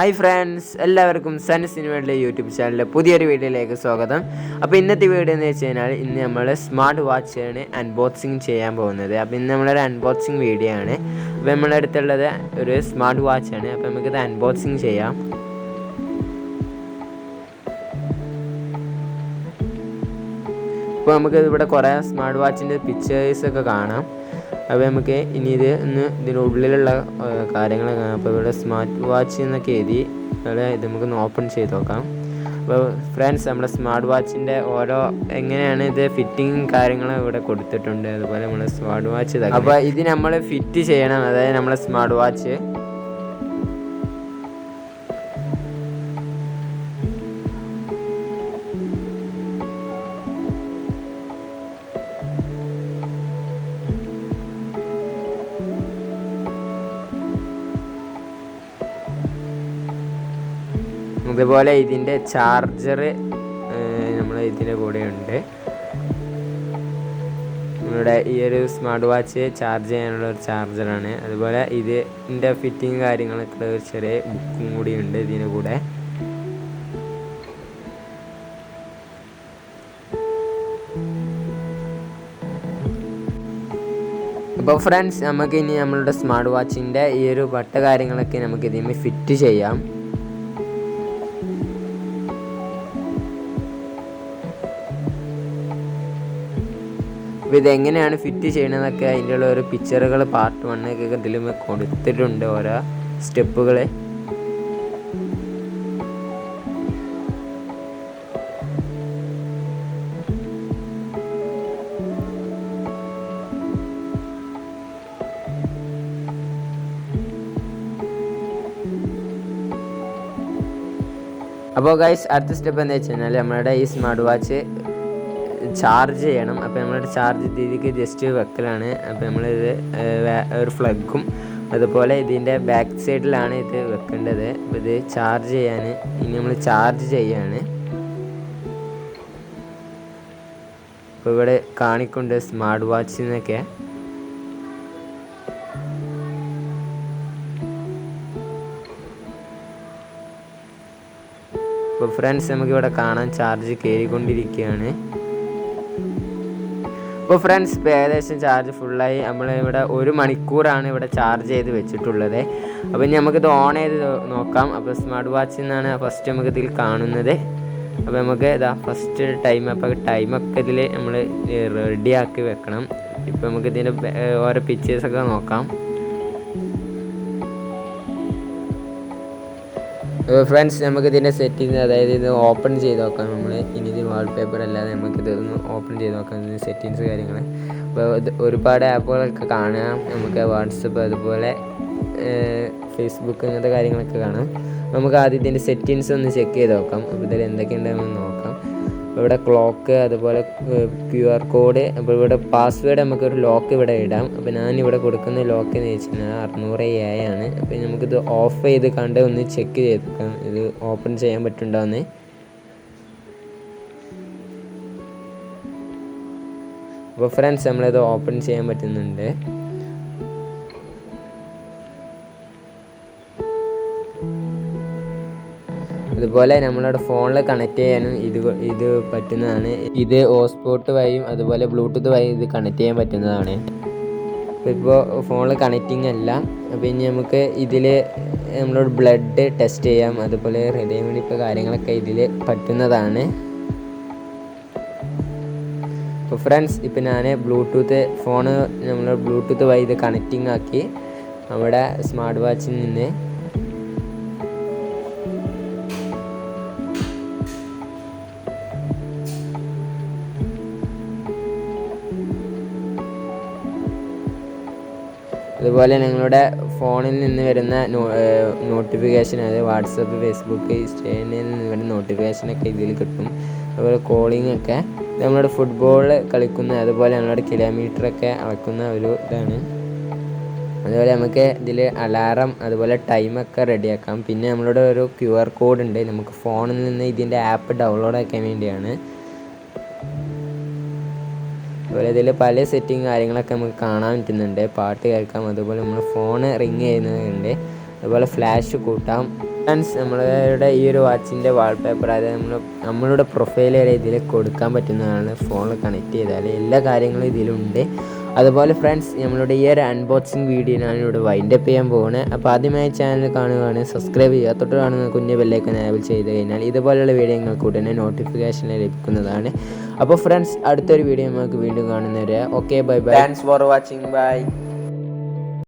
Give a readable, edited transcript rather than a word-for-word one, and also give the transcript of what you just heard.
Hi friends, എല്ലാവർക്കും sons സിനിമയുടെ YouTube ചാനലിലെ പുതിയൊരു വീഡിയോയിലേക്ക് സ്വാഗതം. അപ്പോൾ ഇന്നത്തെ വീഡിയോ എന്ന് വെച്ച് കഴിഞ്ഞാൽ ഇന്ന് നമ്മൾ സ്മാർട്ട് വാച്ചാണ് അൺബോക്സിങ് ചെയ്യാൻ പോകുന്നത്. അപ്പോൾ ഇന്ന് നമ്മളൊരു അൺബോക്സിങ് വീഡിയോ ആണ്. അപ്പോൾ നമ്മുടെ അടുത്തുള്ളത് ഒരു സ്മാർട്ട് വാച്ചാണ്. അപ്പോൾ നമുക്കിത് അൺബോക്സിങ് ചെയ്യാം. അപ്പോൾ നമുക്ക് ഇവിടെ കുറേ സ്മാർട്ട് വാച്ചിൻ്റെ പിക്ചേഴ്സൊക്കെ കാണാം. അപ്പോൾ നമുക്ക് ഇനി ഇതിൻ്റെ ഉള്ളിലുള്ള കാര്യങ്ങൾ കാണാം. അപ്പോൾ ഇവിടെ സ്മാർട്ട് വാച്ച് എന്നൊക്കെ എഴുതി ഇത് നമുക്കൊന്ന് ഓപ്പൺ ചെയ്ത് നോക്കാം. അപ്പോൾ ഫ്രണ്ട്സ്, നമ്മുടെ സ്മാർട്ട് വാച്ചിൻ്റെ ഓരോ എങ്ങനെയാണ് ഇത് ഫിറ്റിങ്ങും കാര്യങ്ങളും ഇവിടെ കൊടുത്തിട്ടുണ്ട്. അതുപോലെ നമ്മുടെ സ്മാർട്ട് വാച്ച് അപ്പോൾ ഇത് നമ്മൾ ഫിറ്റ് ചെയ്യണം. അതായത് നമ്മുടെ സ്മാർട്ട് വാച്ച് അതുപോലെ ഇതിൻ്റെ ചാർജർ നമ്മൾ ഇതിൻ്റെ കൂടെ ഉണ്ട്. നമ്മുടെ ഈ ഒരു സ്മാർട്ട് വാച്ച് ചാർജ് ചെയ്യാനുള്ള ഒരു ചാർജറാണ്. അതുപോലെ ഇതിൻ്റെ ഫിറ്റിങ് കാര്യങ്ങളൊക്കെ ഒരു ചെറിയ ബുക്കും കൂടി ഉണ്ട് ഇതിൻ്റെ കൂടെ. അപ്പോൾ ഫ്രണ്ട്സ്, നമുക്ക് ഇനി നമ്മളുടെ സ്മാർട്ട് വാച്ചിൻ്റെ ഈ ഒരു ബട്ട കാര്യങ്ങളൊക്കെ നമുക്ക് ഇതിന്മേൽ ഫിറ്റ് ചെയ്യാം. ഇതെങ്ങനെയാണ് ഫിറ്റ് ചെയ്യണമെന്നൊക്കെ അതിൻ്റെ ഉള്ള ഓരോ പിക്ചറുകൾ പാർട്ട് 1 ഇതിൽ കൊടുത്തിട്ടുണ്ട്, ഓരോ സ്റ്റെപ്പുകൾ. അപ്പോൾ ഗൈസ്, അടുത്ത സ്റ്റെപ്പ് എന്താ വെച്ച് കഴിഞ്ഞാൽ നമ്മളുടെ ഈ സ്മാർട്ട് വാച്ച് ചാർജ് ചെയ്യണം. അപ്പോൾ നമ്മളുടെ ചാർജ് രീതിക്ക് ജസ്റ്റ് വെക്കലാണ്. അപ്പോൾ നമ്മളിത് ഒരു ഫ്ലഗും അതുപോലെ ഇതിൻ്റെ ബാക്ക് സൈഡിലാണ് ഇത് വെക്കേണ്ടത്. അപ്പോൾ ഇത് ചാർജ് ചെയ്യാൻ ഇനി നമ്മൾ ചാർജ് ചെയ്യാണ്. അപ്പോൾ ഇവിടെ കാണിക്കൊണ്ട് സ്മാർട്ട് വാച്ച് എന്നൊക്കെ. അപ്പോൾ ഫ്രണ്ട്സ്, നമുക്കിവിടെ കാണാൻ ചാർജ് കയറിക്കൊണ്ടിരിക്കുകയാണ്. അപ്പോൾ ഫ്രണ്ട്സ്, ഇപ്പോൾ ഏകദേശം ചാർജ് ഫുള്ളായി. നമ്മളിവിടെ 1 മണിക്കൂറാണ് ഇവിടെ ചാർജ് ചെയ്ത് വെച്ചിട്ടുള്ളത്. അപ്പോൾ ഇനി നമുക്കിത് ഓൺ ചെയ്ത് നോക്കാം. അപ്പോൾ സ്മാർട്ട് വാച്ചിൽ നിന്നാണ് ഫസ്റ്റ് നമുക്ക് ഇതിൽ കാണുന്നത്. അപ്പോൾ നമുക്ക് ഫസ്റ്റ് ടൈം, അപ്പോൾ ടൈമൊക്കെ ഇതിൽ നമ്മൾ റെഡിയാക്കി വെക്കണം. ഇപ്പോൾ നമുക്ക് ഇതിൻ്റെ ഓരോ പിക്ചേഴ്സൊക്കെ നോക്കാം. ഫ്രണ്ട്സ്, നമുക്കിതിൻ്റെ സെറ്റിങ്സ്, അതായത് ഇത് ഓപ്പൺ ചെയ്ത് നോക്കാം. നമ്മൾ ഇനി ഇത് വാൾപേപ്പർ അല്ലാതെ നമുക്കിതൊന്ന് ഓപ്പൺ ചെയ്ത് നോക്കാം, ഇതിൻ്റെ സെറ്റിങ്സ് കാര്യങ്ങൾ. അപ്പോൾ ഒരുപാട് ആപ്പുകളൊക്കെ കാണാം നമുക്ക്. വാട്സപ്പ്, അതുപോലെ ഫേസ്ബുക്ക്, അങ്ങനത്തെ കാര്യങ്ങളൊക്കെ കാണാം. നമുക്ക് ആദ്യം ഇതിൻ്റെ സെറ്റിങ്സ് ഒന്ന് ചെക്ക് ചെയ്ത് നോക്കാം. അപ്പോൾ ഇതിൽ എന്തൊക്കെയുണ്ടെന്ന് നോക്കാം. അപ്പോൾ ഇവിടെ ക്ലോക്ക്, അതുപോലെ QR കോഡ്, അപ്പോൾ ഇവിടെ പാസ്വേഡ്, നമുക്കൊരു ലോക്ക് ഇവിടെ ഇടാം. അപ്പോൾ ഞാനിവിടെ കൊടുക്കുന്ന ലോക്ക് എന്ന് വെച്ച് കഴിഞ്ഞാൽ 600A ആണ്. അപ്പോൾ നമുക്കിത് ഓഫ് ചെയ്ത് കണ്ട് ഒന്ന് ചെക്ക് ചെയ്തേക്കാം ഇത് ഓപ്പൺ ചെയ്യാൻ പറ്റുന്നുണ്ടോയെന്ന്. അപ്പോൾ ഫ്രണ്ട്സ്, നമ്മളിത് ഓപ്പൺ ചെയ്യാൻ പറ്റുന്നുണ്ട്. അതുപോലെ നമ്മളുടെ ഫോണിൽ കണക്ട് ചെയ്യാനും ഇത് പറ്റുന്നതാണ്. ഇത് ഹോട്ട്സ്പോട്ട് വഴിയും അതുപോലെ ബ്ലൂടൂത്ത് വഴി ഇത് കണക്ട് ചെയ്യാൻ പറ്റുന്നതാണ്. ഇപ്പോൾ ഫോണിൽ കണക്റ്റിംഗ് അല്ല. അപ്പോൾ ഇനി നമുക്ക് ഇതിൽ നമ്മളോട് ബ്ലഡ് ടെസ്റ്റ് ചെയ്യാം, അതുപോലെ ഹൃദയമിടിപ്പ് കാര്യങ്ങളൊക്കെ ഇതിൽ പറ്റുന്നതാണ്. അപ്പോൾ ഫ്രണ്ട്സ്, ഇപ്പോൾ ഞാൻ ഫോണ് നമ്മൾ ബ്ലൂടൂത്ത് വഴി ഇത് കണക്റ്റിംഗ് ആക്കി നമ്മുടെ സ്മാർട്ട് വാച്ചിൽ നിന്ന്. അതുപോലെ നിങ്ങളുടെ ഫോണിൽ നിന്ന് വരുന്ന നോട്ടിഫിക്കേഷൻ, അതായത് വാട്സപ്പ്, ഫേസ്ബുക്ക്, ഇൻസ്റ്റയിൽ നിന്ന് വരുന്ന നോട്ടിഫിക്കേഷനൊക്കെ ഇതിൽ കിട്ടും. അതുപോലെ കോളിംഗ് ഒക്കെ നമ്മളുടെ ഫുട്ബോൾ കളിക്കുന്ന, അതുപോലെ നമ്മളുടെ കിലോമീറ്ററൊക്കെ അളക്കുന്ന ഒരു ഇതാണ്. അതുപോലെ നമുക്ക് ഇതിൽ അലാറം, അതുപോലെ ടൈമൊക്കെ റെഡിയാക്കാം. പിന്നെ നമ്മളുടെ ഒരു QR കോഡ് ഉണ്ട്. നമുക്ക് ഫോണിൽ നിന്ന് ഇതിൻ്റെ ആപ്പ് ഡൗൺലോഡ് ആക്കാൻ വേണ്ടിയാണ്. അതുപോലെ ഇതിൽ പല സെറ്റിങ് കാര്യങ്ങളൊക്കെ നമുക്ക് കാണാൻ പറ്റുന്നുണ്ട്. പാട്ട് കേൾക്കാം, അതുപോലെ നമ്മൾ ഫോൺ റിങ് ചെയ്യുന്നതുണ്ട്. അതുപോലെ ഫ്ലാഷ് കൂട്ടാം, ഫ്രണ്ട്സ് നമ്മളുടെ ഈ ഒരു വാച്ചിൻ്റെ വാൾപേപ്പർ അതായത് നമ്മളുടെ പ്രൊഫൈൽ വരെ ഇതിൽ കൊടുക്കാൻ പറ്റുന്നതാണ്. ഫോണിൽ കണക്ട് ചെയ്താൽ എല്ലാ കാര്യങ്ങളും ഇതിലുണ്ട്. അതുപോലെ ഫ്രണ്ട്സ് നമ്മളുടെ ഈ ഒരു അൺബോക്സിങ് വീഡിയോ ഞാനിവിടെ വൈൻഡപ്പ് ചെയ്യാൻ പോകുന്നത്. അപ്പോൾ ആദ്യമായി ചാനൽ കാണുകയാണെങ്കിൽ സബ്സ്ക്രൈബ് ചെയ്യുക, തൊട്ട് കാണുന്ന കുഞ്ഞു ബെല്ലൈക്കൺ എനേബിൾ ചെയ്ത് കഴിഞ്ഞാൽ ഇതുപോലെയുള്ള വീഡിയോ നിങ്ങൾക്ക് ഉടനെ നോട്ടിഫിക്കേഷൻ ലഭിക്കുന്നതാണ്. അപ്പോൾ ഫ്രണ്ട്സ് അടുത്തൊരു വീഡിയോ നമുക്ക് വീണ്ടും കാണുന്നവരെ okay bye bye. Thanks for watching. By.